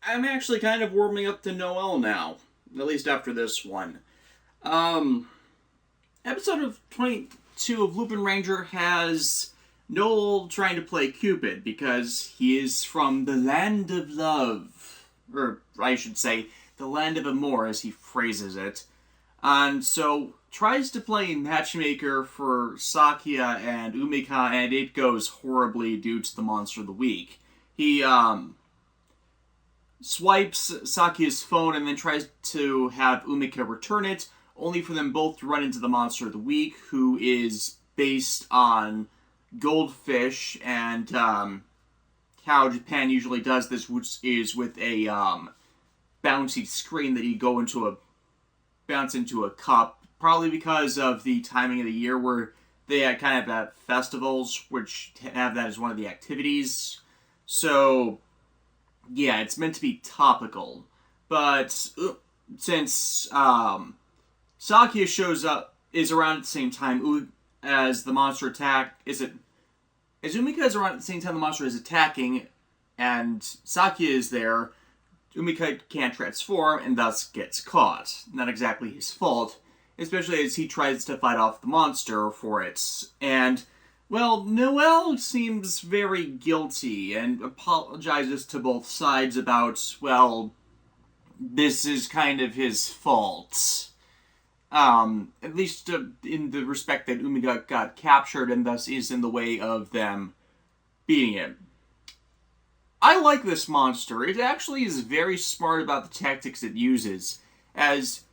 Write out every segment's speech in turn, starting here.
I'm actually kind of warming up to Noel now, at least after this one. Um, Episode of 22 of Lupin Ranger has Noel trying to play Cupid because he is from the land of love. Or, I should say, the land of amour, as he phrases it. And so tries to play matchmaker for Sakia and Umika, and it goes horribly due to the monster of the week. He, swipes Sakia's phone and then tries to have Umika return it, only for them both to run into the monster of the week, who is based on goldfish, and how Japan usually does this, which is with a bouncy screen that you go into a bounce into a cup, probably because of the timing of the year where they had kind of at festivals, which have that as one of the activities. So yeah, it's meant to be topical. But since Sakia shows up, is around at the same time as the monster attack, as Umika is around at the same time the monster is attacking, and Sakia is there, Umika can't transform and thus gets caught. Not exactly his fault, especially as he tries to fight off the monster for it. And well, Noel seems very guilty and apologizes to both sides about, well, this is kind of his fault. At least in the respect that Umika got captured and thus is in the way of them beating it. I like this monster. It actually is very smart about the tactics it uses, as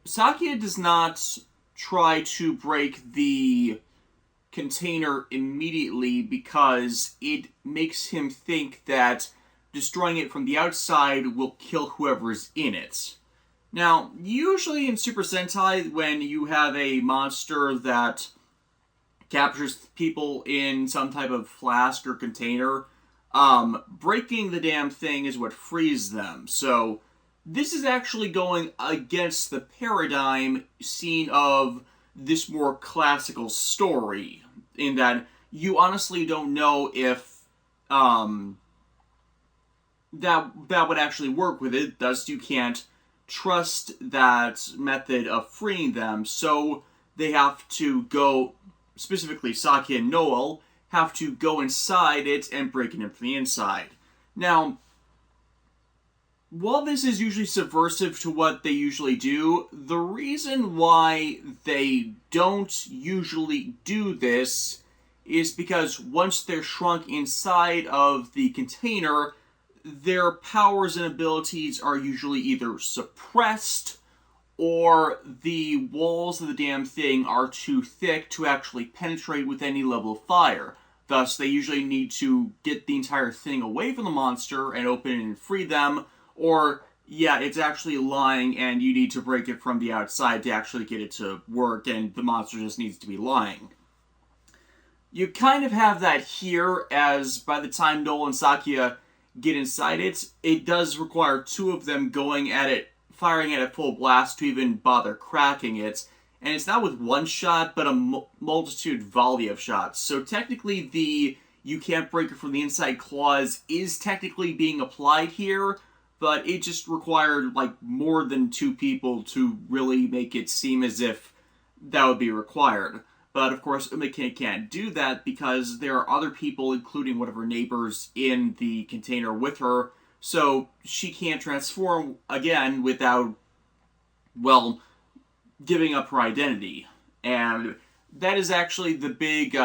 Sakia does not try to break the container immediately because it makes him think that destroying it from the outside will kill whoever's in it. Now, usually in Super Sentai, when you have a monster that captures people in some type of flask or container, breaking the damn thing is what frees them. So this is actually going against the paradigm seen of this more classical story, in that you honestly don't know if that would actually work with it. Thus, you can't trust that method of freeing them. So they have to go, specifically Saki and Noel, have to go inside it and break it in from the inside. Now, while this is usually subversive to what they usually do, the reason why they don't usually do this is because once they're shrunk inside of the container, their powers and abilities are usually either suppressed or the walls of the damn thing are too thick to actually penetrate with any level of fire. Thus, they usually need to get the entire thing away from the monster and open it and free them, or, yeah, it's actually lying and you need to break it from the outside to actually get it to work, and the monster just needs to be lying. You kind of have that here, as by the time Noel and Sakia get inside it, it does require two of them going at it, firing at it full blast to even bother cracking it. And it's not with one shot, but a multitude volley of shots. So technically the you can't break it from the inside clause is technically being applied here, but it just required like more than two people to really make it seem as if that would be required. But of course, Umika can't do that because there are other people, including one of her neighbors, in the container with her, so she can't transform again without, well, giving up her identity. And that is actually the big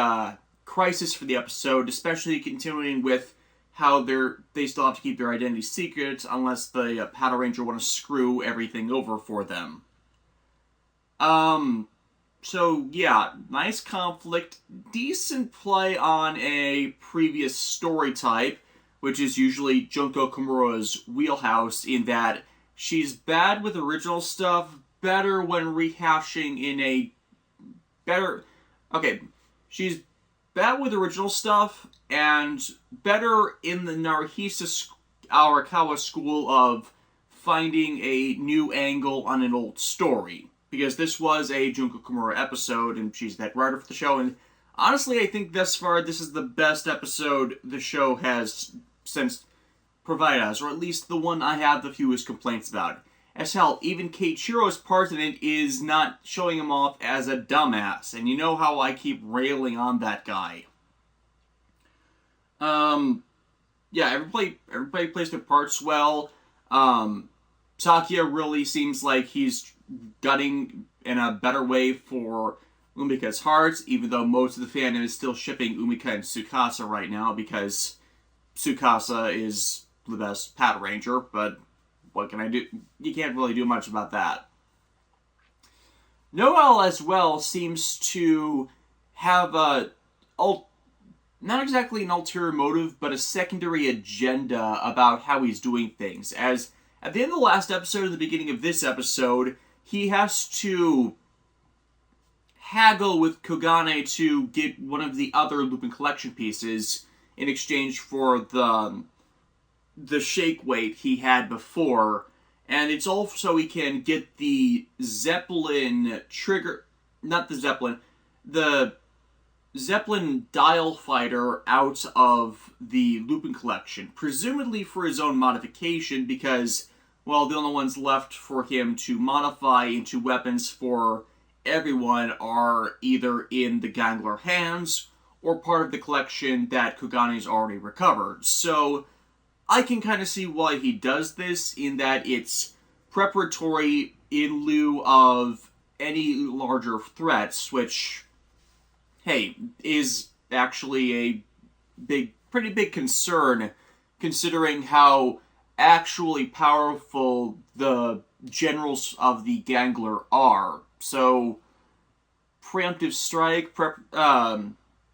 crisis for the episode, especially continuing with how they still have to keep their identity secret unless the Patranger want to screw everything over for them. So yeah, nice conflict, decent play on a previous story type, which is usually Junko Kimura's wheelhouse, in that she's bad with original stuff, better when rehashing in a better... Okay, she's bad with original stuff, and better in the Narihisa Arakawa school of finding a new angle on an old story. Because this was a Junko Kimura episode, and she's that writer for the show, and honestly, I think thus far, this is the best episode the show has since provide us, or at least the one I have the fewest complaints about. As hell, even Keiichiro's part in it is not showing him off as a dumbass, and you know how I keep railing on that guy. Yeah, everybody plays their parts well. Takia really seems like he's gutting in a better way for Umika's heart, even though most of the fandom is still shipping Umika and Tsukasa right now, because Tsukasa is the best Patranger, but what can I do? You can't really do much about that. Noel, as well, seems to have not exactly an ulterior motive, but a secondary agenda about how he's doing things. As at the end of the last episode and the beginning of this episode, he has to haggle with Kogane to get one of the other Lupin collection pieces in exchange for the shake weight he had before, and it's all so he can get the Zeppelin trigger, not the Zeppelin dial fighter out of the Lupin collection, presumably for his own modification, because, well, the only ones left for him to modify into weapons for everyone are either in the Gangler hands or part of the collection that Kogane's already recovered. So I can kind of see why he does this, in that it's preparatory in lieu of any larger threats, which, hey, is actually a pretty big concern, considering how actually powerful the generals of the Gangler are. So, preemptive strike,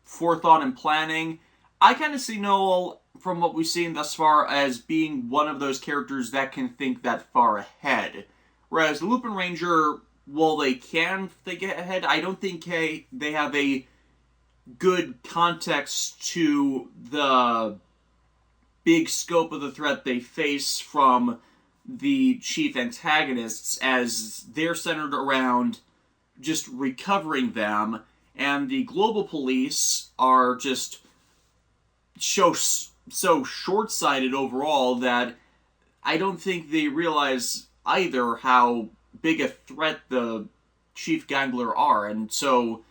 forethought and planning. I kind of see Noel, from what we've seen thus far, as being one of those characters that can think that far ahead. Whereas the Lupin Ranger, while they can think ahead, I don't think they have a good context to the big scope of the threat they face from the chief antagonists, as they're centered around just recovering them, and the global police are just so short-sighted overall that I don't think they realize either how big a threat the chief Gangler are. And so,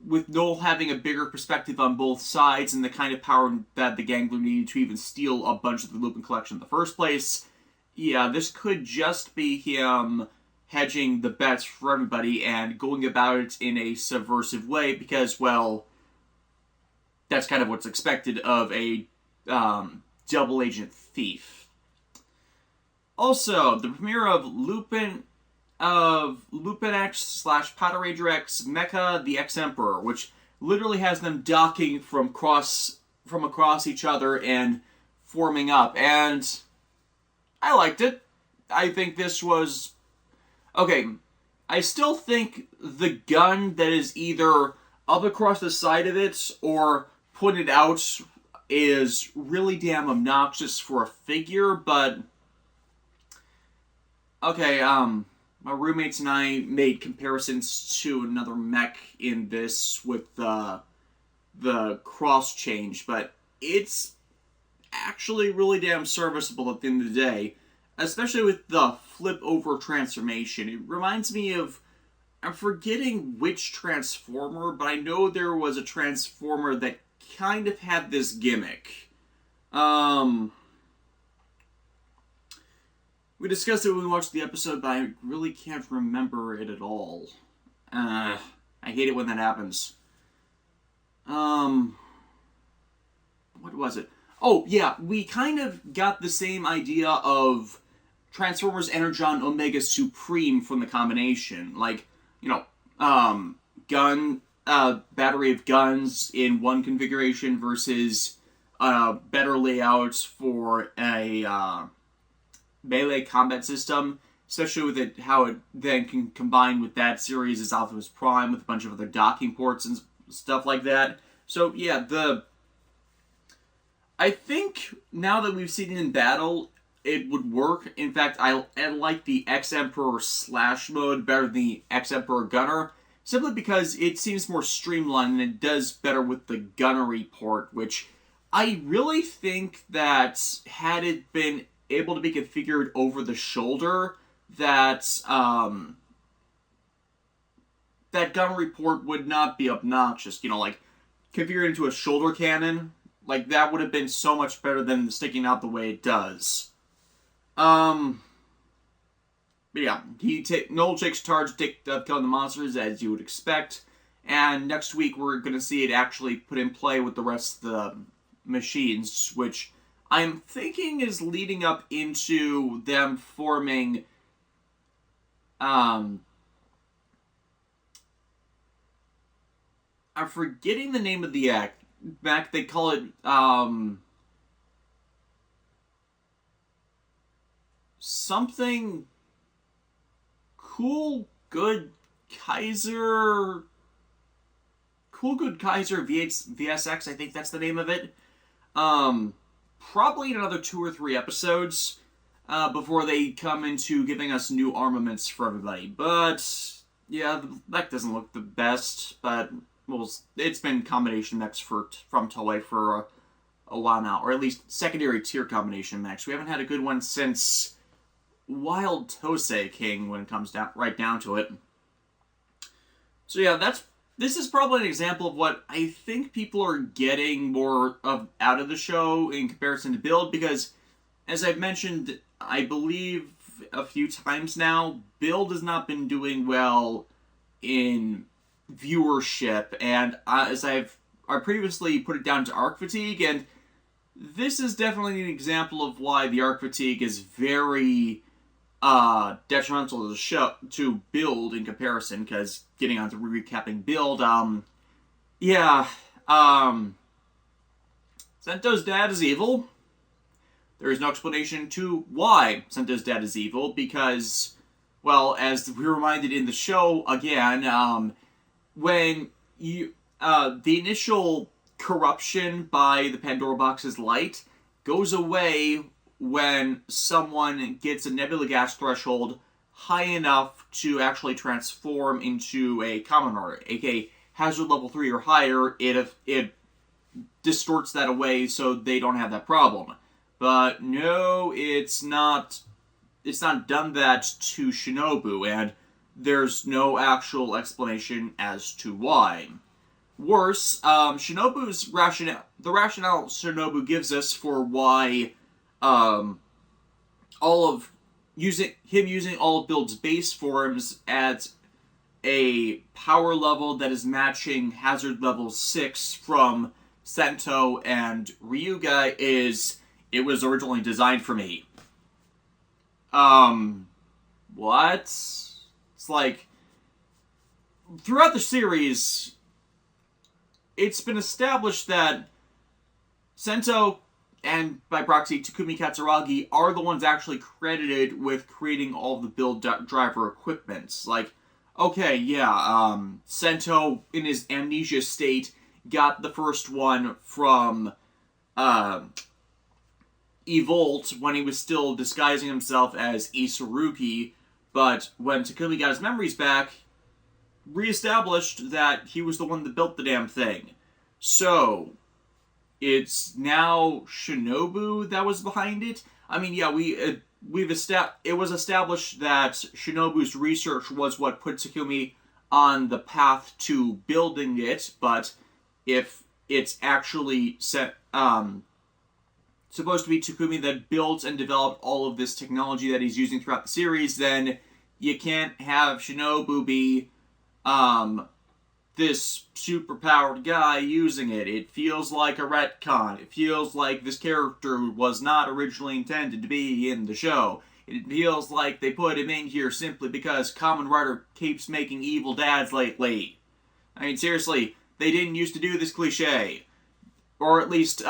with Noel having a bigger perspective on both sides and the kind of power that the Gangler needed to even steal a bunch of the Lupin collection in the first place, yeah, this could just be him hedging the bets for everybody and going about it in a subversive way, because, well, that's kind of what's expected of a double agent thief. Also, the premiere of Lupin X / Patranger X Mecha the X-Emperor, which literally has them docking from across each other and forming up, and I liked it. I think this was okay. I still think the gun that is either up across the side of it or pointed out is really damn obnoxious for a figure, but okay, my roommates and I made comparisons to another mech in this with the cross change, but it's actually really damn serviceable at the end of the day, especially with the flip over transformation. It reminds me of, I'm forgetting which Transformer, but I know there was a Transformer that kind of had this gimmick. We discussed it when we watched the episode, but I really can't remember it at all. I hate it when that happens. What was it? Oh, yeah, we kind of got the same idea of Transformers Energon Omega Supreme from the combination. Like, you know, battery of guns in one configuration versus better layouts for a melee combat system, especially with it, how it then can combine with that series as Optimus Prime with a bunch of other docking ports and stuff like that. So yeah, I think now that we've seen it in battle, it would work. In fact, I like the X-Emperor Slash mode better than the X-Emperor Gunner, simply because it seems more streamlined and it does better with the gunnery port, which I really think that had it been able to be configured over the shoulder, that that gun report would not be obnoxious. You know, like configured into a shoulder cannon, like that would have been so much better than sticking out the way it does. But yeah, Noel takes charge of killing the monsters as you would expect, and next week we're going to see it actually put in play with the rest of the machines, which I'm thinking is leading up into them forming I'm forgetting the name of the act. Back they call it something Cool Good Kaiser VSX, I think that's the name of it. Probably another 2 or 3 episodes before they come into giving us new armaments for everybody. But yeah, that doesn't look the best. But well, it's been combination mechs from Toei for a while now, or at least secondary tier combination mechs. We haven't had a good one since Wild Tosei King when it comes right down to it. So yeah, this is probably an example of what I think people are getting more out of the show in comparison to Build, because as I've mentioned, I believe a few times now, Build has not been doing well in viewership, and I previously put it down to arc fatigue, and this is definitely an example of why the arc fatigue is very detrimental to the show, to Build in comparison, because getting on to recapping Build, Sento's dad is evil. There is no explanation to why Sento's dad is evil, because, well, as we were reminded in the show again, when the initial corruption by the Pandora Box's light goes away when someone gets a nebula gas threshold high enough to actually transform into a common rider, aka hazard level 3 or higher. It distorts that away so they don't have that problem. But no, it's not done that to Shinobu, and there's no actual explanation as to why. Worse, Shinobu's the rationale Shinobu gives us for why using all of Build's base forms at a power level that is matching hazard level 6 from Sento and Ryuga is, it was originally designed for me. What? It's like, throughout the series, it's been established that Sento, and by proxy Takumi Katsuragi, are the ones actually credited with creating all of the Build driver equipment. Like, okay, yeah, Sento, in his amnesia state, got the first one from Evolt when he was still disguising himself as Isuruki, but when Takumi got his memories back, reestablished that he was the one that built the damn thing. So, it's now Shinobu that was behind it? I mean, yeah, it was established that Shinobu's research was what put Takumi on the path to building it, but if it's actually supposed to be Takumi that built and developed all of this technology that he's using throughout the series, then you can't have Shinobu be this super-powered guy using it. It feels like a retcon. It feels like this character was not originally intended to be in the show. It feels like they put him in here simply because Kamen Rider keeps making evil dads lately. I mean, seriously, they didn't used to do this cliche. Or at least,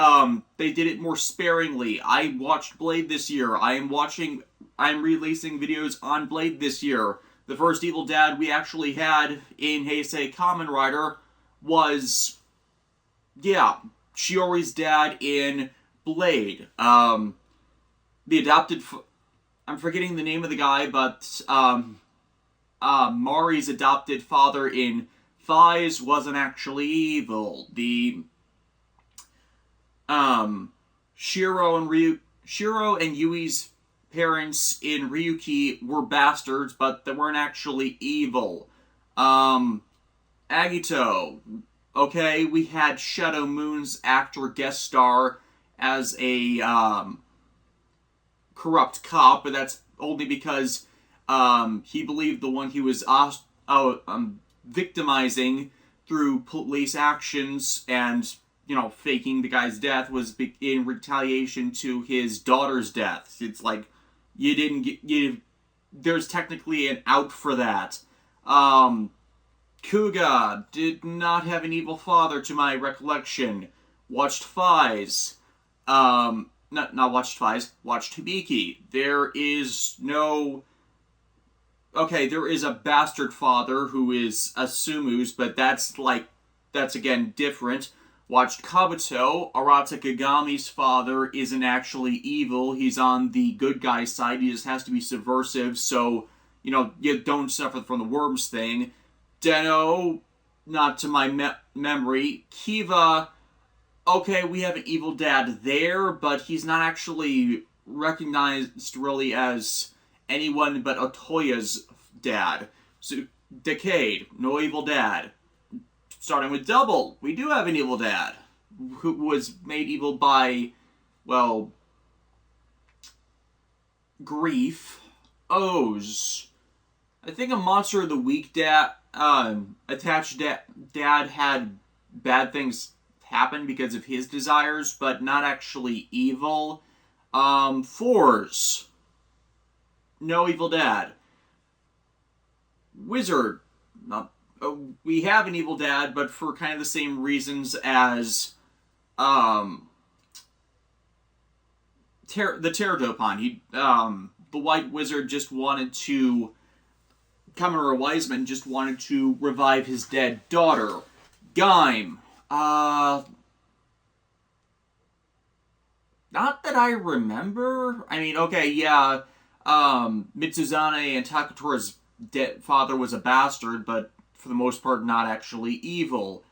they did it more sparingly. I watched Blade this year. I'm releasing videos on Blade this year. The first evil dad we actually had in Heisei Kamen Rider was, yeah, Shiori's dad in Blade. The adopted, I'm forgetting the name of the guy, but Mari's adopted father in Thighs wasn't actually evil. Shiro and Yui's parents in Ryuki were bastards, but they weren't actually evil. Agito. Okay, we had Shadow Moon's actor guest star as a corrupt cop, but that's only because he believed the one he was victimizing through police actions and, faking the guy's death was in retaliation to his daughter's death. It's like, you didn't get, there's technically an out for that. Kuga did not have an evil father to my recollection. Watched Fies. Not watched Fies, watched Hibiki. There is no... Okay, there is a bastard father who is Asumu's, but that's again different. Watched Kabuto. Arata Kagami's father isn't actually evil. He's on the good guy side. He just has to be subversive, so, you don't suffer from the worms thing. Deno, not to my memory. Kiva, okay, we have an evil dad there, but he's not actually recognized really as anyone but Otoya's dad. So, Decade, no evil dad. Starting with Double, we do have an evil dad, who was made evil by, well, grief. O's. I think a Monster of the Week attached dad had bad things happen because of his desires, but not actually evil. Fours. No evil dad. Wizard. We have an evil dad, but for kind of the same reasons as the Pterodopon. The White Wizard just wanted to... Kamura Wiseman just wanted to revive his dead daughter. Gaim. Not that I remember. I mean, okay, yeah. Mitsuzane and Takatora's father was a bastard, but for the most part not actually evil.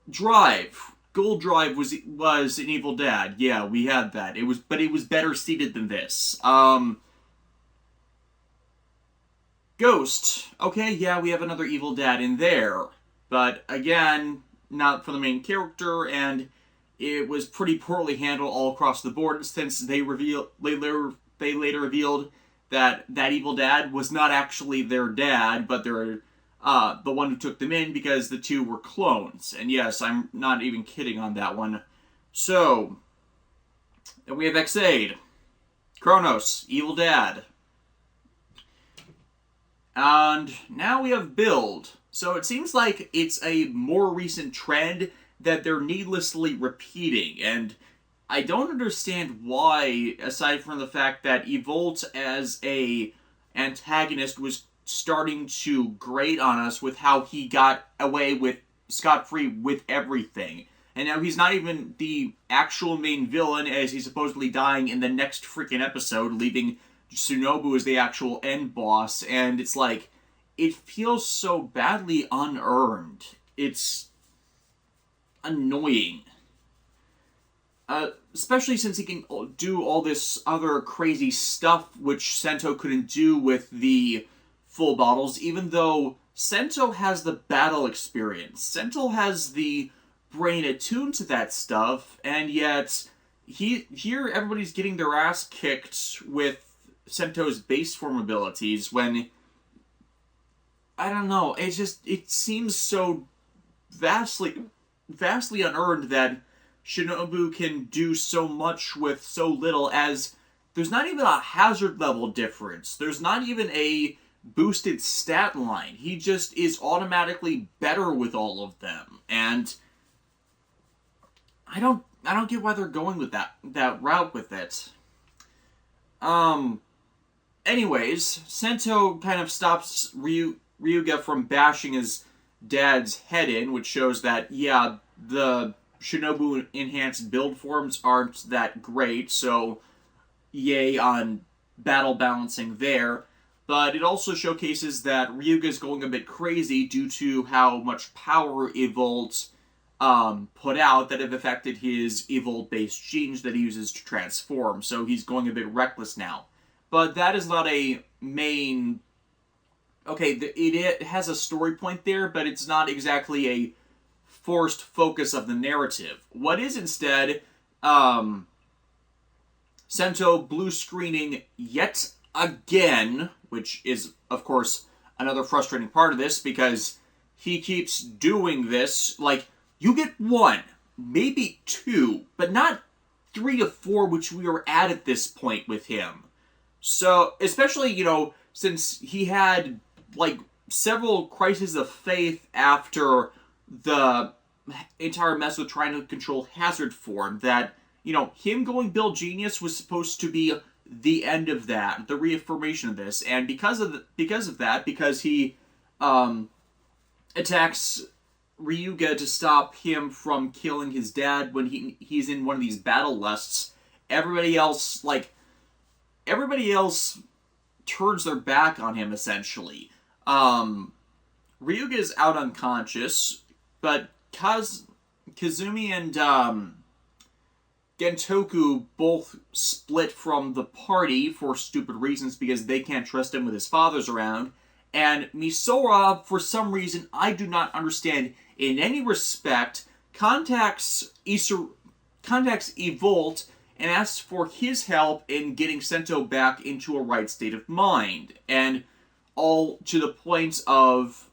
Drive. Gold Drive was an evil dad. Yeah, we had that. It was better seated than this. Ghost. Okay, yeah, we have another evil dad in there. But again, not for the main character, and it was pretty poorly handled all across the board since they later revealed that evil dad was not actually their dad, but they're the one who took them in because the two were clones. And yes, I'm not even kidding on that one. So, then we have Exade. Kronos, evil dad. And now we have Build. So it seems like it's a more recent trend that they're needlessly repeating. And I don't understand why, aside from the fact that Evolt as a antagonist was starting to grate on us with how he got away with scot-free with everything. And now he's not even the actual main villain, as he's supposedly dying in the next freaking episode, leaving Tsunobu as the actual end boss. And it's like, it feels so badly unearned. It's annoying. Especially since he can do all this other crazy stuff which Sento couldn't do with the full bottles, even though Sento has the battle experience. Sento has the brain attuned to that stuff, and yet here everybody's getting their ass kicked with Sento's base form abilities when, I don't know, it seems so vastly unearned that Shinobu can do so much with so little, as there's not even a hazard level difference. There's not even a boosted stat line. He just is automatically better with all of them. And I don't get why they're going with that route with it. Anyways, Sento kind of stops Ryuga from bashing his dad's head in, which shows that, yeah, the Shinobu enhanced build forms aren't that great, so yay on battle balancing there. But it also showcases that Ryuga's going a bit crazy due to how much power Evolt's put out that have affected his Evolve-based genes that he uses to transform, so he's going a bit reckless now. But that is not a main... Okay, it has a story point there, but it's not exactly a forced focus of the narrative. What is instead, Sento blue screening yet again, which is, of course, another frustrating part of this, because he keeps doing this. Like, you get 1, maybe 2, but not 3 to 4, which we are at this point with him. So, especially, since he had, like, several crises of faith after the entire mess with trying to control Hazard Form, that, him going Bill Genius was supposed to be the end of that, the reaffirmation of this, and because he attacks Ryuga to stop him from killing his dad when he's in one of these battle lusts, everybody else turns their back on him, essentially. Ryuga is out unconscious, but Kazumi and Gentoku both split from the party for stupid reasons because they can't trust him with his father's around. And Misora, for some reason I do not understand in any respect, contacts Evolt and asks for his help in getting Sento back into a right state of mind. And all to the point of...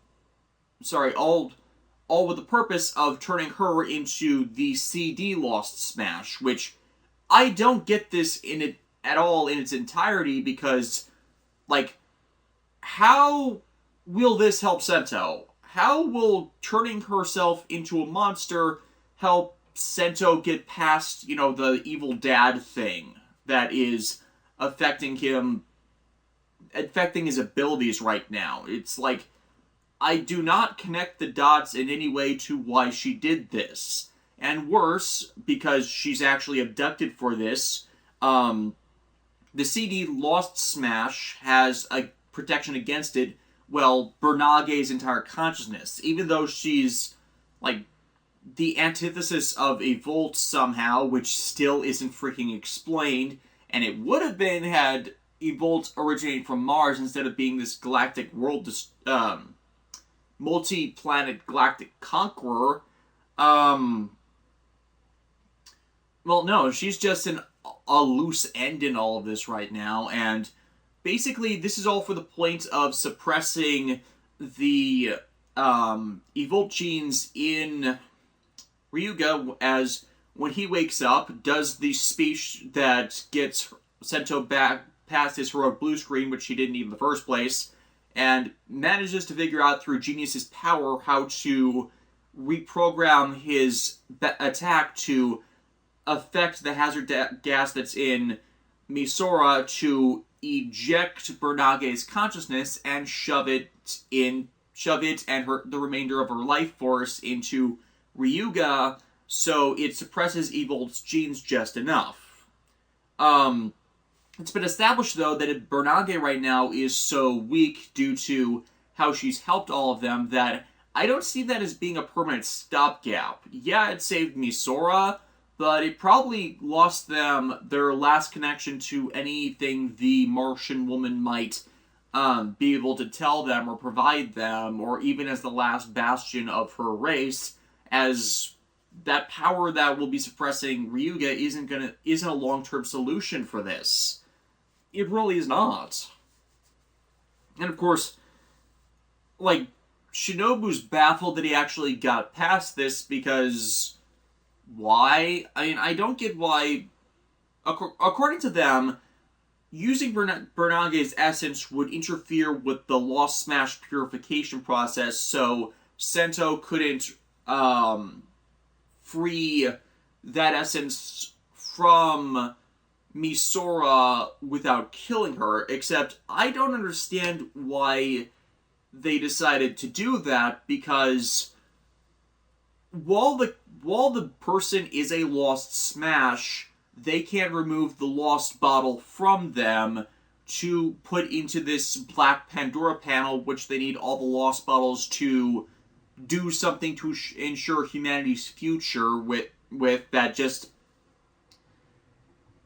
all with the purpose of turning her into the CD Lost Smash, which I don't get this at all in its entirety, because, like, how will this help Sento? How will turning herself into a monster help Sento get past, the evil dad thing that is affecting his abilities right now? It's like, I do not connect the dots in any way to why she did this. And worse, because she's actually abducted for this, the CD Lost Smash has a protection against it, Bernage's entire consciousness. Even though she's, like, the antithesis of Evolt somehow, which still isn't freaking explained, and it would have been had Evolt originated from Mars instead of being this galactic world, multi-planet galactic conqueror. No, she's just a loose end in all of this right now, and basically this is all for the point of suppressing the Evolt genes in Ryuga, as when he wakes up, does the speech that gets Sento back past his heroic blue screen, which he didn't need in the first place, and manages to figure out through Genius's power how to reprogram his attack to affect the hazard gas that's in Misora to eject Bernage's consciousness and shove it and the remainder of her life force into Ryuga, so it suppresses Evolt's genes just enough. It's been established, though, that Bernage right now is so weak due to how she's helped all of them that I don't see that as being a permanent stopgap. Yeah, it saved Misora, but it probably lost them their last connection to anything the Martian woman might be able to tell them or provide them, or even as the last bastion of her race, as that power that will be suppressing Ryuga isn't a long-term solution for this. It really is not. And of course, like, Shinobu's baffled that he actually got past this, because why? I mean, I don't get why. According to them, using Bernage's essence would interfere with the Lost Smash purification process, so Sento couldn't free that essence from Misora without killing her, except I don't understand why they decided to do that, because while the person is a Lost Smash, they can't remove the Lost Bottle from them to put into this Black Pandora panel, which they need all the Lost Bottles to do something to ensure humanity's future with that just...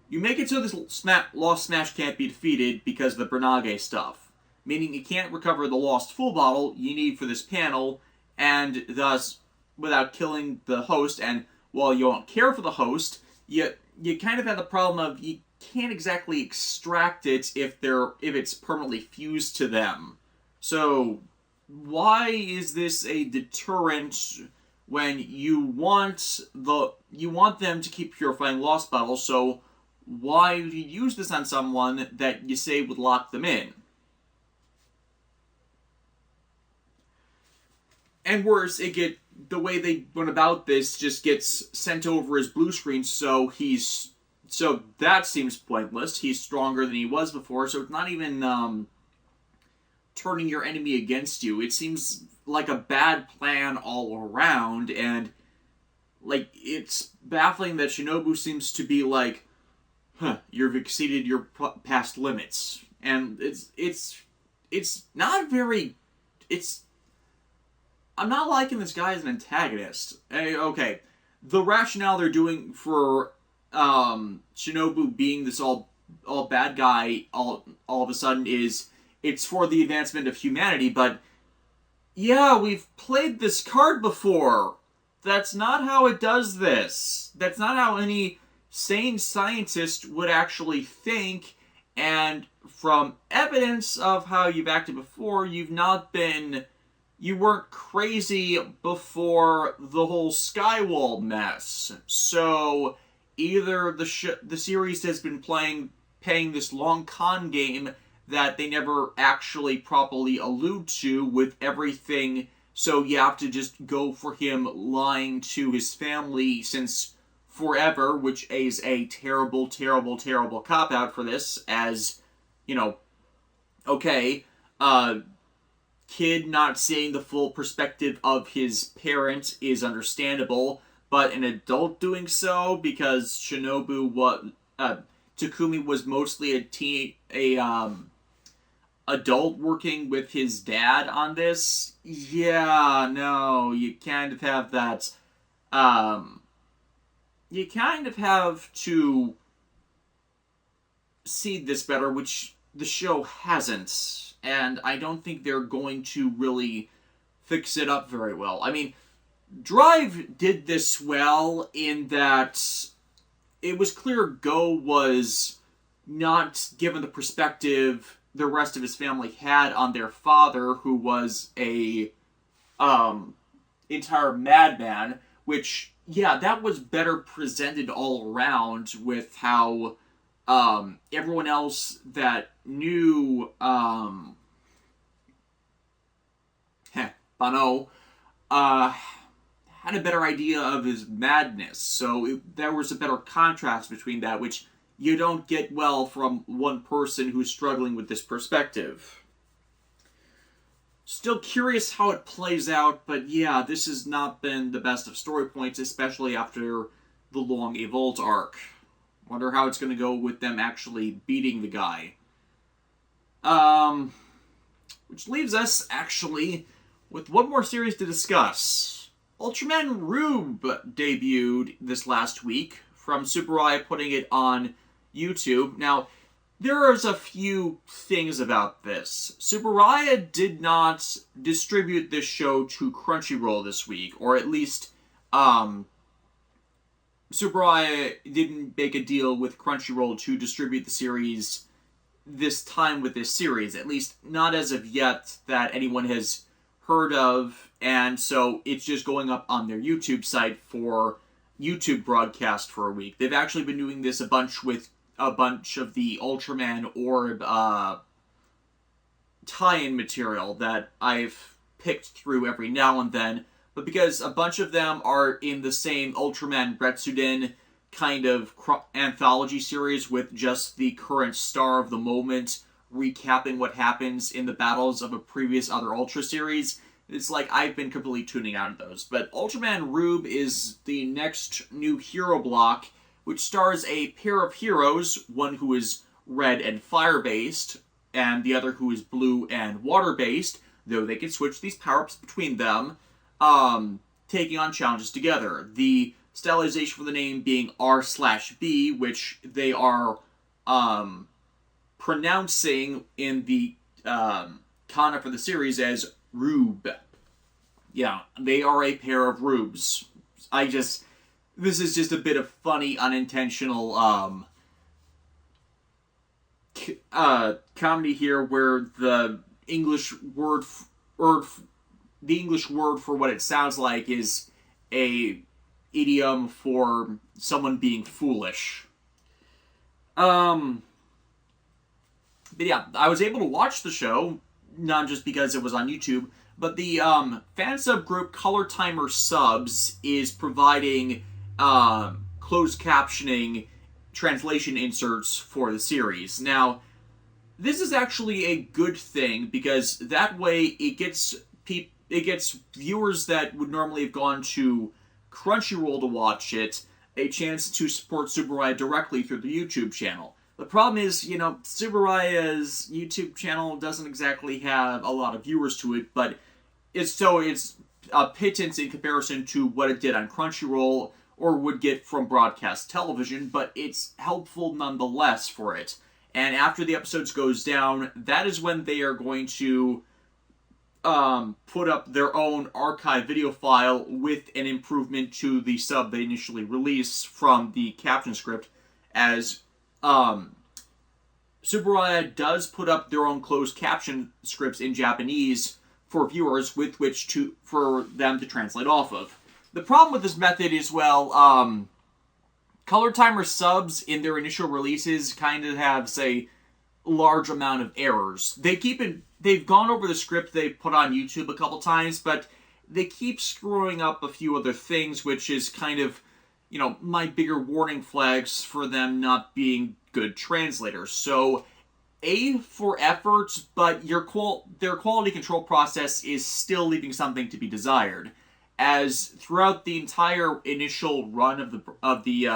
You make it so this Lost Smash can't be defeated because of the Bernage stuff. Meaning it can't recover the Lost Full Bottle you need for this panel, and thus, without killing the host, and while you don't care for the host, you kind of have the problem of you can't exactly extract it if it's permanently fused to them. So, why is this a deterrent when you want them to keep purifying Lost Bottles, so why would you use this on someone that you say would lock them in? And worse, the way they went about this just gets sent over his blue screen, so that seems pointless. He's stronger than he was before, so it's not even turning your enemy against you. It seems like a bad plan all around, and it's baffling that Shinobu seems to be like, you've exceeded your past limits. And it's not very... I'm not liking this guy as an antagonist. Okay, the rationale they're doing for Shinobu being this all bad guy all of a sudden is it's for the advancement of humanity, but yeah, we've played this card before. That's not how it does this. That's not how any sane scientist would actually think, and from evidence of how you've acted before, you weren't crazy before the whole Skywall mess. So either the series has been playing this long con game that they never actually properly allude to with everything, so you have to just go for him lying to his family since forever, which is a terrible, terrible, terrible cop-out for this, as, kid not seeing the full perspective of his parent is understandable, but an adult doing so because Takumi was mostly adult working with his dad on this. Yeah, no, you kind of have that. You kind of have to see this better, which the show hasn't. And I don't think they're going to really fix it up very well. I mean, Drive did this well in that it was clear Go was not given the perspective the rest of his family had on their father, who was a entire madman, which, yeah, that was better presented all around with how everyone else that knew Bano had a better idea of his madness. So there was a better contrast between that, which you don't get well from one person who's struggling with this perspective. Still curious how it plays out, but yeah, this has not been the best of story points, especially after the long Evolved arc. Wonder how it's going to go with them actually beating the guy. Which leaves us, actually, with one more series to discuss. Ultraman Rube debuted this last week, from Tsuburaya putting it on YouTube. Now, there's a few things about this. Tsuburaya did not distribute this show to Crunchyroll this week, or at least, Tsuburaya didn't make a deal with Crunchyroll to distribute the series this time with this series, at least not as of yet that anyone has heard of, and so it's just going up on their YouTube site for YouTube broadcast for a week. They've actually been doing this a bunch with a bunch of the Ultraman Orb tie-in material that I've picked through every now and then, but because a bunch of them are in the same Ultraman Retsuden kind of anthology series with just the current star of the moment recapping what happens in the battles of a previous other Ultra series, it's like I've been completely tuning out of those. But Ultraman Rube is the next new hero block, which stars a pair of heroes, one who is red and fire-based, and the other who is blue and water-based, though they can switch these power-ups between them. taking on challenges together. The stylization for the name being R/B, which they are pronouncing in the kana for the series as Rube. Yeah, they are a pair of rubes. This is just a bit of funny, unintentional comedy here, where the English word for what it sounds like is a idiom for someone being foolish. But yeah, I was able to watch the show, not just because it was on YouTube, but the fan sub group Color Timer Subs is providing closed captioning translation inserts for the series. Now, this is actually a good thing, because that way it gets viewers that would normally have gone to Crunchyroll to watch it a chance to support Tsuburaya directly through the YouTube channel. The problem is, Tsuburaya's YouTube channel doesn't exactly have a lot of viewers to it, but it's a pittance in comparison to what it did on Crunchyroll or would get from broadcast television, but it's helpful nonetheless for it. And after the episodes goes down, that is when they are going to put up their own archive video file with an improvement to the sub they initially released from the caption script, as Tsuburaya does put up their own closed caption scripts in Japanese for viewers with which for them to translate off of. The problem with this method is, well, Color Timer Subs in their initial releases kind of have, say, large amount of errors. They've gone over the script they put on YouTube a couple times, but they keep screwing up a few other things, which is kind of, my bigger warning flags for them not being good translators. So, A for effort, but their quality control process is still leaving something to be desired, as throughout the entire initial run of this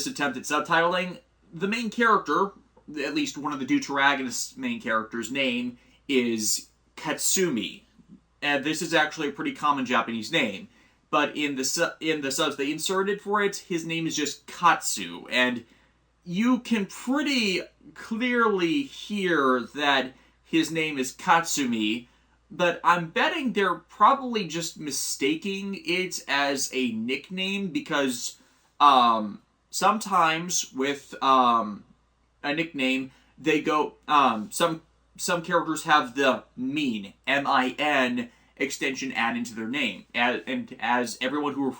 attempt at subtitling, the main character, at least one of the Deuteragonist's main characters' name, is Katsumi. And this is actually a pretty common Japanese name. But in the subs they inserted for it, his name is just Katsu. And you can pretty clearly hear that his name is Katsumi, but I'm betting they're probably just mistaking it as a nickname, because sometimes with a nickname, they go, some characters have the MIN extension added into their name. And as everyone who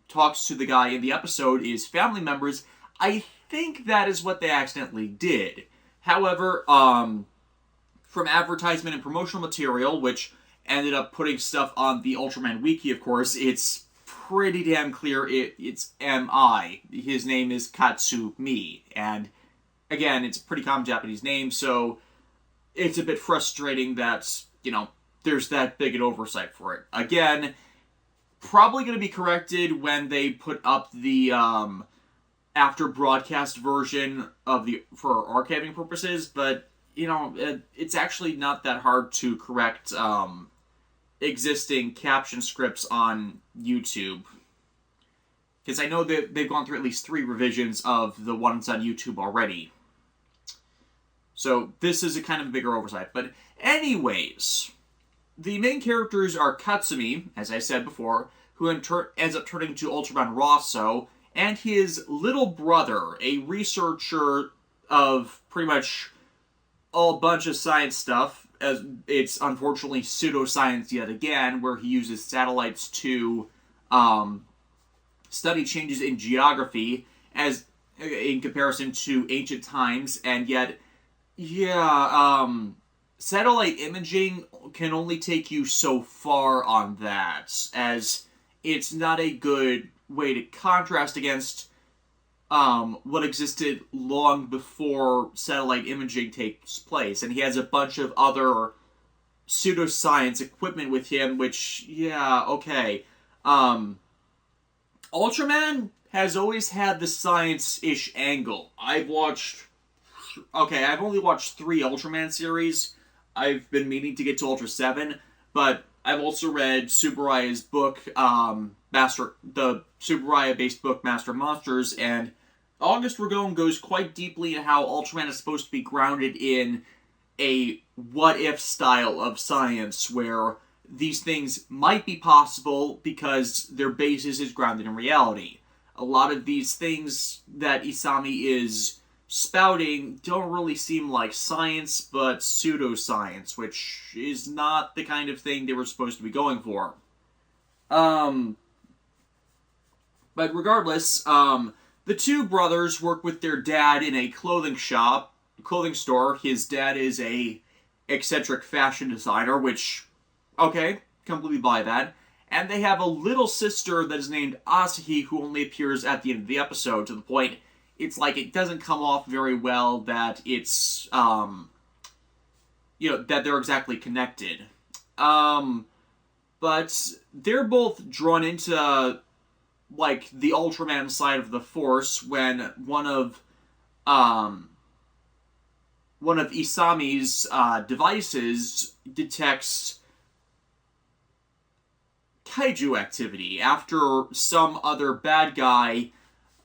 talks to the guy in the episode is family members, I think that is what they accidentally did. However, from advertisement and promotional material, which ended up putting stuff on the Ultraman Wiki, of course, it's pretty damn clear it's M.I. His name is Katsumi. And again, it's a pretty common Japanese name, so it's a bit frustrating that, there's that big an oversight for it. Again, probably going to be corrected when they put up the after broadcast version for archiving purposes, but it's actually not that hard to correct existing caption scripts on YouTube, because I know that they've gone through at least 3 revisions of the ones on YouTube already. So this is a kind of a bigger oversight. But anyways, the main characters are Katsumi, as I said before, who ends up turning to Ultraman Rosso, and his little brother, a researcher of pretty much a bunch of science stuff, as it's unfortunately pseudoscience yet again, where he uses satellites to study changes in geography as in comparison to ancient times, and yet, satellite imaging can only take you so far on that, as it's not a good way to contrast against what existed long before satellite imaging takes place. And he has a bunch of other pseudoscience equipment with him, which, Ultraman has always had the science-ish angle. I've only watched 3 Ultraman series. I've been meaning to get to Ultra 7, but I've also read Tsuburaya's book, the Tsuburaya-based book, Master of Monsters, and August Ragone goes quite deeply in how Ultraman is supposed to be grounded in a what-if style of science, where these things might be possible because their basis is grounded in reality. A lot of these things that Isami is spouting don't really seem like science, but pseudoscience, which is not the kind of thing they were supposed to be going for. But regardless, the two brothers work with their dad in a clothing store. His dad is a eccentric fashion designer, which, okay, completely buy that. And they have a little sister that is named Asahi, who only appears at the end of the episode, to the point it's like it doesn't come off very well that it's, that they're exactly connected. But they're both drawn into, like, the Ultraman side of the Force when one of Isami's devices detects kaiju activity after some other bad guy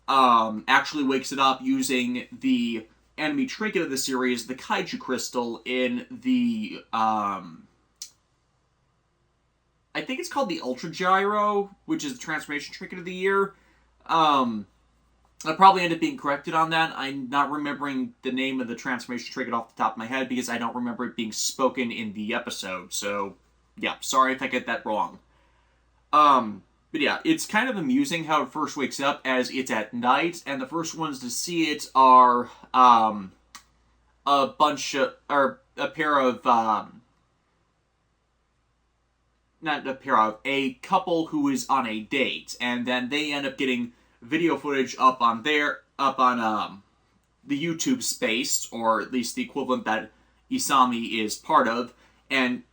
actually wakes it up using the enemy trinket of the series, the kaiju crystal, in the I think it's called the Ultra Gyro, which is the transformation trinket of the year. I'll probably end up being corrected on that. I'm not remembering the name of the transformation trinket off the top of my head because I don't remember it being spoken in the episode. So, yeah, sorry if I get that wrong. But yeah, it's kind of amusing how it first wakes up as it's at night, and the first ones to see it are a couple who is on a date, and then they end up getting video footage up on the YouTube space, or at least the equivalent that Isami is part of, and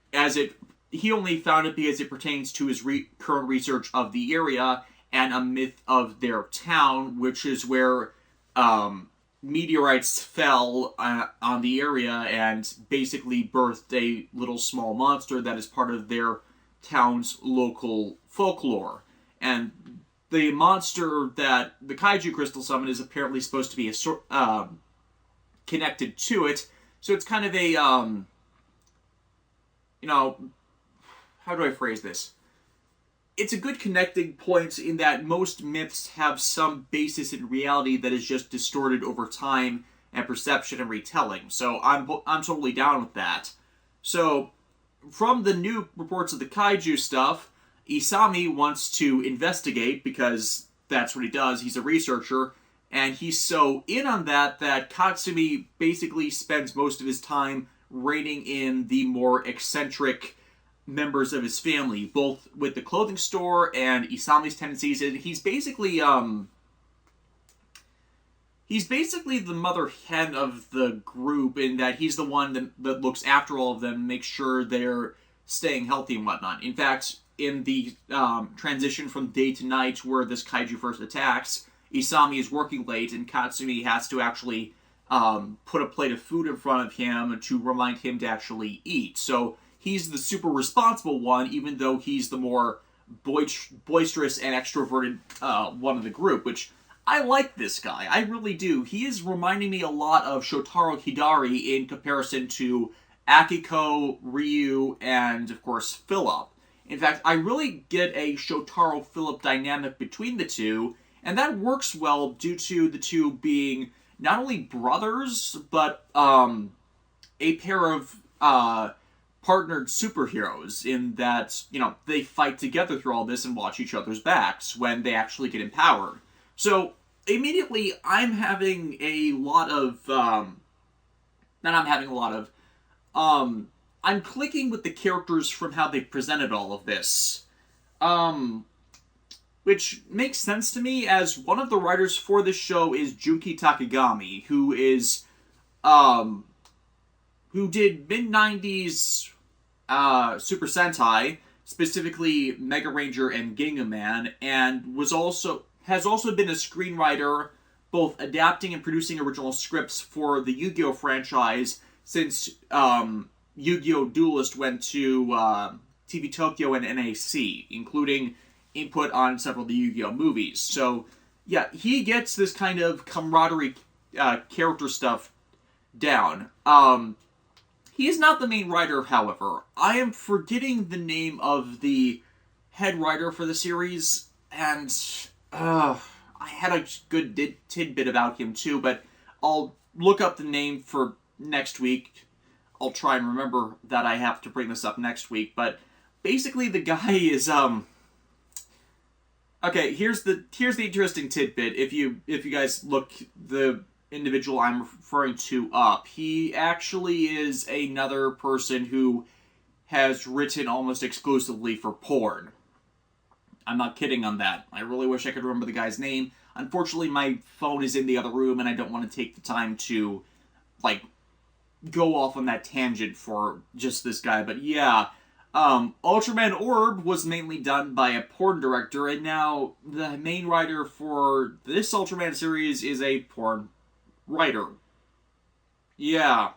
he only found it because it pertains to his current research of the area and a myth of their town, which is where meteorites fell on the area and basically birthed a little small monster that is part of their town's local folklore. And the monster that the kaiju crystal summoned is apparently supposed to be connected to it. So it's kind of a, how do I phrase this? It's a good connecting point in that most myths have some basis in reality that is just distorted over time and perception and retelling. So I'm totally down with that. So from the new reports of the kaiju stuff, Isami wants to investigate because that's what he does. He's a researcher, and he's so in on that Katsumi basically spends most of his time reining in the more eccentric members of his family, both with the clothing store and Isami's tendencies. And he's basically the mother hen of the group, in that he's the one that looks after all of them and makes sure they're staying healthy and whatnot. In fact, in the transition from day to night where this kaiju first attacks, Isami is working late, and Katsumi has to actually put a plate of food in front of him to remind him to actually eat. So he's the super responsible one, even though he's the more boisterous and extroverted one of the group, which I like this guy. I really do. He is reminding me a lot of Shotaro Hidari in comparison to Akiko, Ryu, and, of course, Philip. In fact, I really get a Shotaro-Philip dynamic between the two, and that works well due to the two being not only brothers, but a pair of partnered superheroes, in that, they fight together through all this and watch each other's backs when they actually get empowered. So, immediately, I'm having a lot of, I'm clicking with the characters from how they presented all of this. Which makes sense to me, as one of the writers for this show is Junki Takagami, who did mid-90s Super Sentai, specifically Mega Ranger and Ginga Man, and has also been a screenwriter, both adapting and producing original scripts for the Yu-Gi-Oh! Franchise since Yu-Gi-Oh! Duelist went to TV Tokyo and NAC, including input on several of the Yu-Gi-Oh! Movies. So, yeah, he gets this kind of camaraderie character stuff down. He is not the main writer, however. I am forgetting the name of the head writer for the series, and I had a good tidbit about him too, but I'll look up the name for next week. I'll try and remember that I have to bring this up next week, but basically the guy is okay, here's the interesting tidbit. If you guys look the individual I'm referring to up, he actually is another person who has written almost exclusively for porn. I'm not kidding on that. I really wish I could remember the guy's name. Unfortunately, my phone is in the other room, and I don't want to take the time to, like, go off on that tangent for just this guy. But yeah, Ultraman Orb was mainly done by a porn director, and now the main writer for this Ultraman series is a porn writer. Yeah.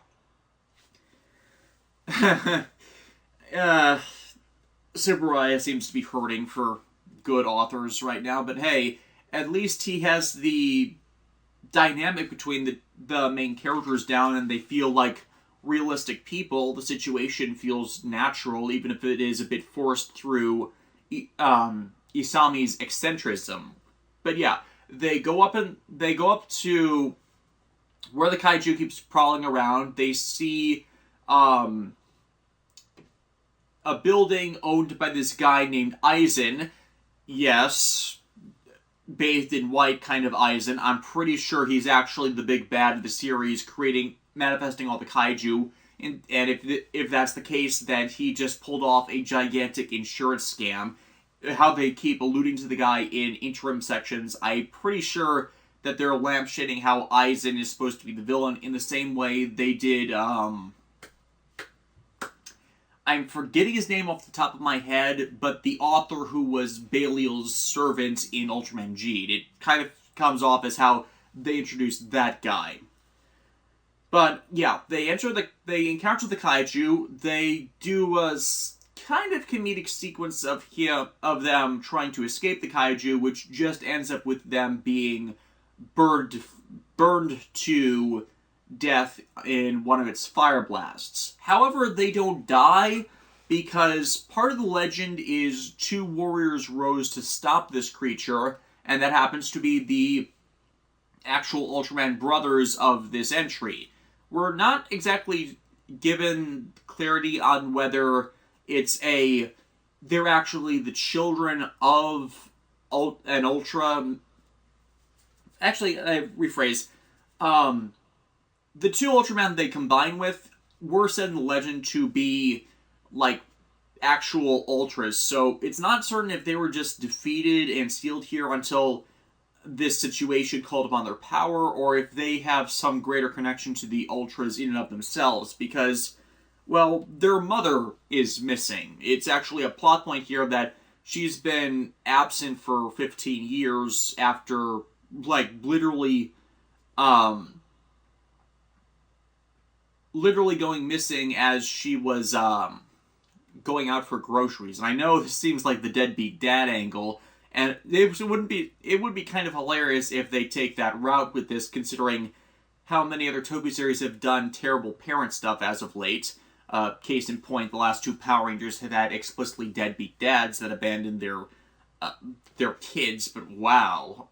Tsuburaya seems to be hurting for good authors right now, but hey, at least he has the dynamic between the main characters down, and they feel like realistic people. The situation feels natural, even if it is a bit forced through Isami's eccentricism. But yeah, they go up to where the kaiju keeps prowling around. They see a building owned by this guy named Aizen. Yes, bathed in white kind of Aizen. I'm pretty sure he's actually the big bad of the series, manifesting all the kaiju. And if that's the case, then he just pulled off a gigantic insurance scam. How they keep alluding to the guy in interim sections, I'm pretty sure that they're lampshading how Aizen is supposed to be the villain in the same way they did, I'm forgetting his name off the top of my head, but the author who was Belial's servant in Ultraman G. It kind of comes off as how they introduced that guy. But yeah, they encounter the kaiju. They do a kind of comedic sequence of them trying to escape the kaiju, which just ends up with them being burned to death in one of its fire blasts. However, they don't die, because part of the legend is two warriors rose to stop this creature, and that happens to be the actual Ultraman brothers of this entry. We're not exactly given clarity on whether they're actually the children of an Ultra. Actually, I rephrase. The two Ultraman they combine with were said in the legend to be, like, actual Ultras, so it's not certain if they were just defeated and sealed here until this situation called upon their power, or if they have some greater connection to the Ultras in and of themselves, because, well, their mother is missing. It's actually a plot point here that she's been absent for 15 years after, like, literally going missing as she was going out for groceries. And I know this seems like the deadbeat dad angle, and it would be kind of hilarious if they take that route with this, considering how many other Toku series have done terrible parent stuff as of late. Case in point, the last two Power Rangers have had explicitly deadbeat dads that abandoned their kids, but wow.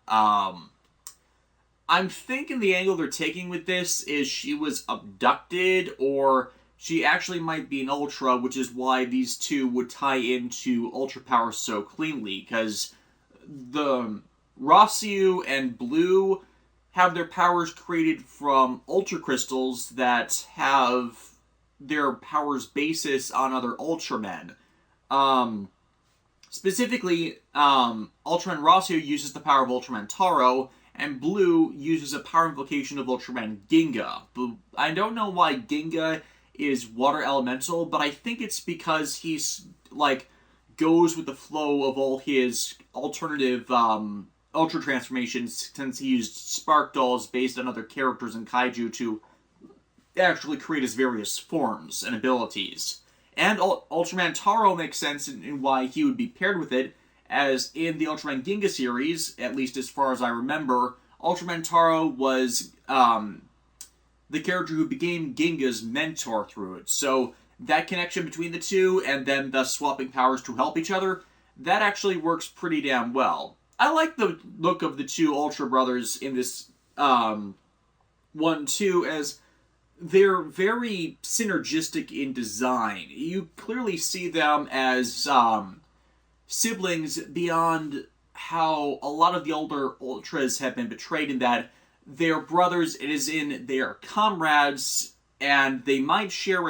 I'm thinking the angle they're taking with this is she was abducted, or she actually might be an Ultra, which is why these two would tie into Ultra Power so cleanly, because the Rossiu and Blue have their powers created from Ultra Crystals that have their powers basis on other Ultramen. Specifically, Ultraman Rossiu uses the power of Ultraman Taro, and Blue uses a power invocation of Ultraman Ginga. I don't know why Ginga is water elemental, but I think it's because he's, like, goes with the flow of all his alternative Ultra transformations, since he used Spark Dolls based on other characters in Kaiju to actually create his various forms and abilities. And Ultraman Taro makes sense in why he would be paired with it, as in the Ultraman Ginga series, at least as far as I remember, Ultraman Taro was the character who became Ginga's mentor through it. So that connection between the two, and then thus swapping powers to help each other, that actually works pretty damn well. I like the look of the two Ultra Brothers in this one too, as they're very synergistic in design. You clearly see them as siblings beyond how a lot of the older Ultras have been portrayed, in that they're brothers, it is in they are comrades, and they might share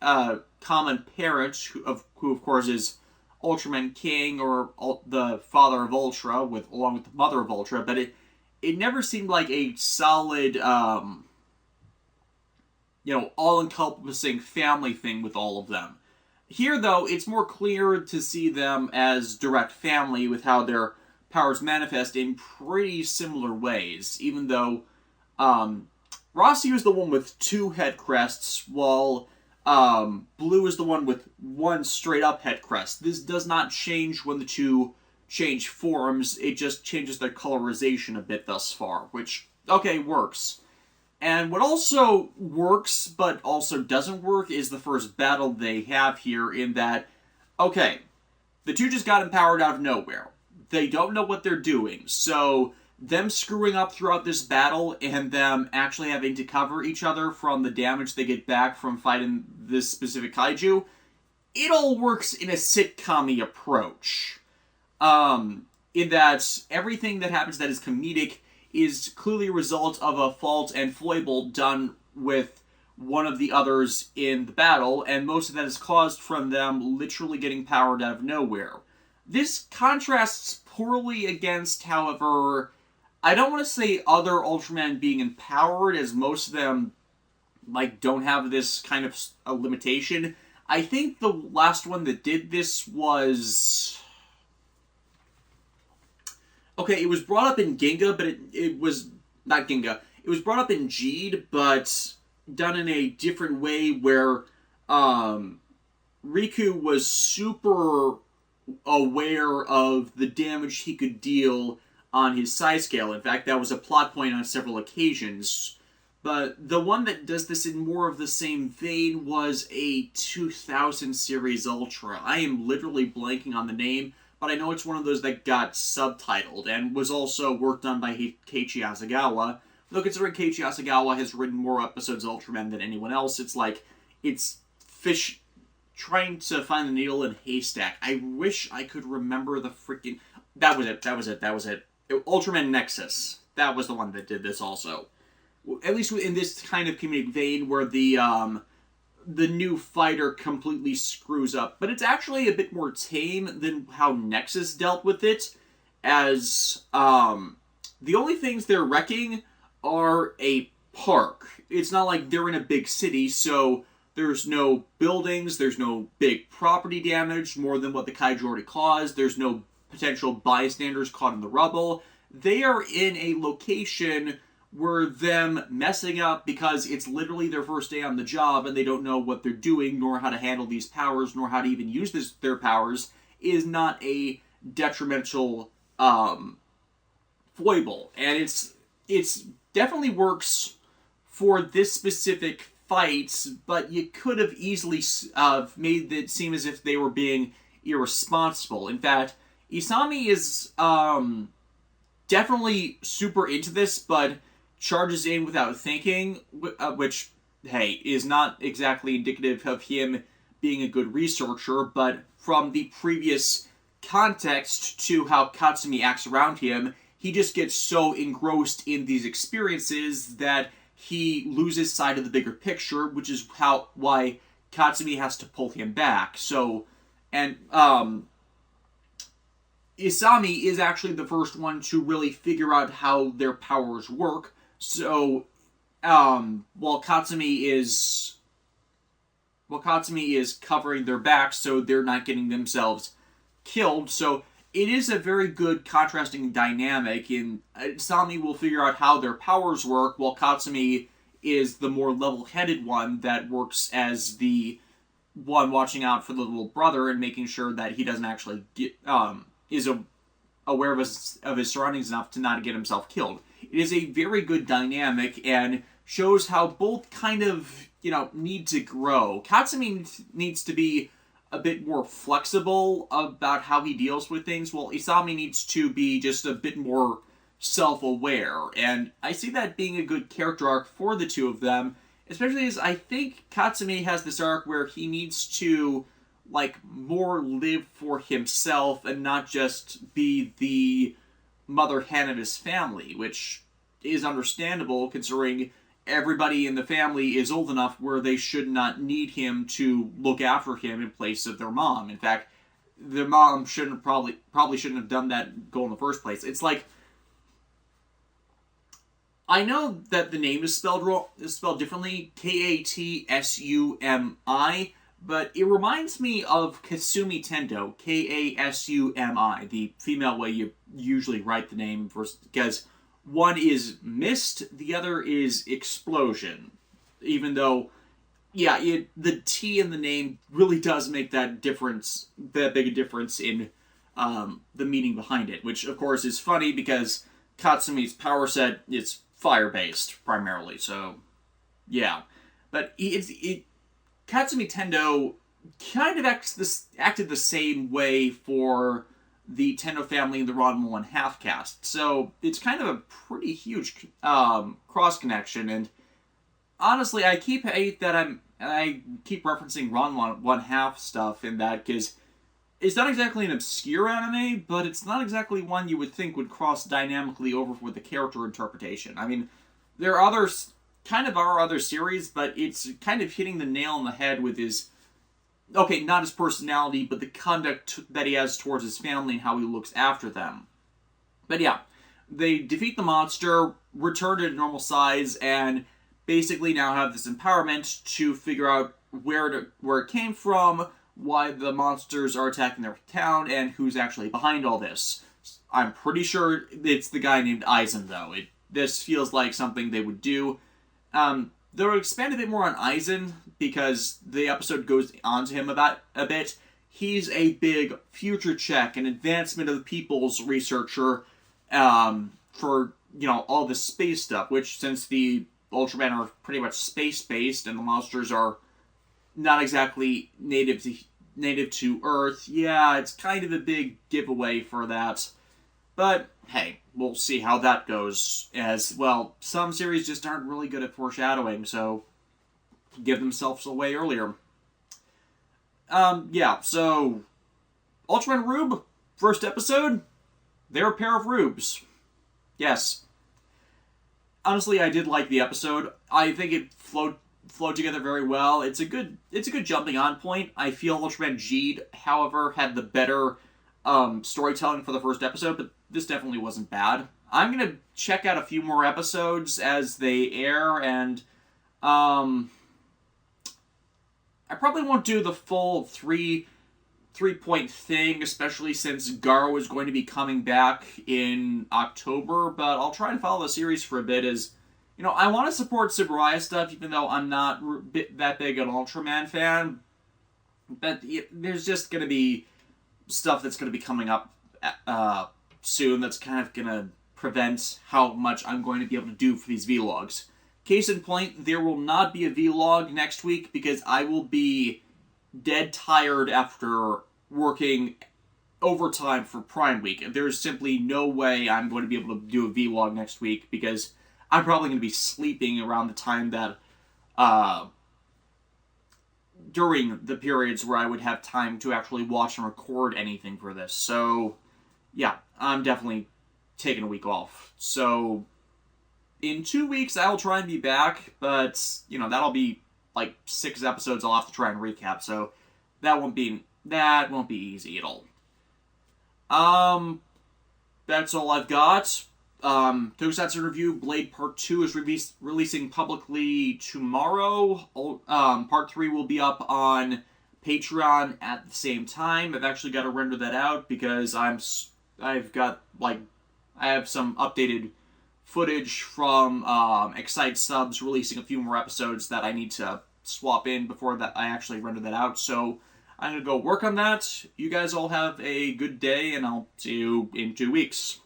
a common parent, who of course is Ultraman King, or the father of Ultra, along with the mother of Ultra, but it never seemed like a solid, all-encompassing family thing with all of them. Here, though, it's more clear to see them as direct family, with how their powers manifest in pretty similar ways, even though Rossi is the one with 2 head crests, while Blue is the one with 1 straight-up head crest. This does not change when the two change forms, it just changes their colorization a bit thus far, which, okay, works. And what also works, but also doesn't work, is the first battle they have here, in that, okay, the two just got empowered out of nowhere. They don't know what they're doing, so them screwing up throughout this battle, and them actually having to cover each other from the damage they get back from fighting this specific kaiju, it all works in a sitcom-y approach. In that everything that happens that is comedic is clearly a result of a fault and foible done with one of the others in the battle, and most of that is caused from them literally getting powered out of nowhere. This contrasts poorly against, however, I don't want to say other Ultraman being empowered, as most of them don't have this kind of a limitation. I think the last one that did this was... Okay, it was brought up in Ginga, but it was... Not Ginga. It was brought up in Jeed, but done in a different way, where Riku was super aware of the damage he could deal on his size scale. In fact, that was a plot point on several occasions. But the one that does this in more of the same vein was a 2000 series Ultra. I am literally blanking on the name, but I know it's one of those that got subtitled, and was also worked on by Keiichi Asagawa. Though considering Keiichi Asagawa has written more episodes of Ultraman than anyone else, it's fish trying to find the needle in a haystack. I wish I could remember the freaking... That was it. Ultraman Nexus. That was the one that did this also. At least in this kind of comedic vein, where the new fighter completely screws up. But it's actually a bit more tame than how Nexus dealt with it, as the only things they're wrecking are a park. It's not like they're in a big city, so there's no buildings, there's no big property damage, more than what the kaiju already caused, there's no potential bystanders caught in the rubble. They are in a location where them messing up because it's literally their first day on the job and they don't know what they're doing, nor how to handle these powers, nor how to even use their powers, is not a detrimental foible. And it's definitely works for this specific fight, but you could have easily made it seem as if they were being irresponsible. In fact, Isami is definitely super into this, but charges in without thinking, which, hey, is not exactly indicative of him being a good researcher, but from the previous context to how Katsumi acts around him, he just gets so engrossed in these experiences that he loses sight of the bigger picture, which is why Katsumi has to pull him back. So, and Isami is actually the first one to really figure out how their powers work. So, while Katsumi is covering their backs so they're not getting themselves killed. So it is a very good contrasting dynamic. In Isami will figure out how their powers work, while Katsumi is the more level-headed one that works as the one watching out for the little brother and making sure that he doesn't actually get aware of his surroundings enough to not get himself killed. It is a very good dynamic and shows how both kind of, need to grow. Katsumi needs to be a bit more flexible about how he deals with things, while Isami needs to be just a bit more self-aware. And I see that being a good character arc for the two of them, especially as I think Katsumi has this arc where he needs to, more live for himself and not just be the mother hen of his family, which is understandable considering everybody in the family is old enough where they should not need him to look after him in place of their mom. In fact, their mom probably shouldn't have done that goal in the first place. It's like, I know that the name is spelled differently, Katsumi, but it reminds me of Kasumi Tendo, Kasumi, the female way you usually write the name, because one is mist, the other is explosion. Even though, the T in the name really does make that big a difference in the meaning behind it, which of course is funny because Katsumi's power set is fire-based primarily, so yeah. But Katsumi Tendo kind of acted the same way for the Tendo family and the Ranma 1/2 cast. So it's kind of a pretty huge cross-connection, and honestly, I keep referencing Ranma 1/2 stuff in that, because it's not exactly an obscure anime, but it's not exactly one you would think would cross dynamically over with the character interpretation. I mean, there are other series, but it's kind of hitting the nail on the head with his, not his personality, but the conduct that he has towards his family and how he looks after them. But yeah, they defeat the monster, return to normal size, and basically now have this empowerment to figure out where it came from, why the monsters are attacking their town, and who's actually behind all this. I'm pretty sure it's the guy named Aizen, though. This feels like something they would do. They'll expand a bit more on Aizen, because the episode goes on to him about a bit. He's a big future check and advancement of the people's researcher for, all the space stuff, which, since the Ultraman are pretty much space-based and the monsters are not exactly native to Earth, it's kind of a big giveaway for that. But, hey, we'll see how that goes, as, well, some series just aren't really good at foreshadowing, so give themselves away earlier. So Ultraman Rube, first episode, they're a pair of rubes. Yes. Honestly, I did like the episode. I think it flowed together very well. It's a good jumping on point. I feel Ultraman G'd, however, had the better storytelling for the first episode, but this definitely wasn't bad. I'm gonna check out a few more episodes as they air, and I probably won't do the full three-point thing, especially since Garo is going to be coming back in October, but I'll try and follow the series for a bit, as, I want to support Tsuburaya stuff, even though I'm not that big an Ultraman fan, but there's just going to be stuff that's going to be coming up soon that's kind of going to prevent how much I'm going to be able to do for these vlogs. Case in point, there will not be a vlog next week because I will be dead tired after working overtime for Prime Week. There's simply no way I'm going to be able to do a vlog next week because I'm probably going to be sleeping around the time that during the periods where I would have time to actually watch and record anything for this. So, yeah, I'm definitely taking a week off. So, in 2 weeks, I'll try and be back, but, that'll be, 6 episodes I'll have to try and recap, so that won't be easy at all. That's all I've got. Tokusatsu Review Blade Part 2 is releasing publicly tomorrow. Part 3 will be up on Patreon at the same time. I've actually got to render that out because I have some updated footage from Excite Subs releasing a few more episodes that I need to swap in before that I actually render that out. So I'm going to go work on that. You guys all have a good day, and I'll see you in 2 weeks.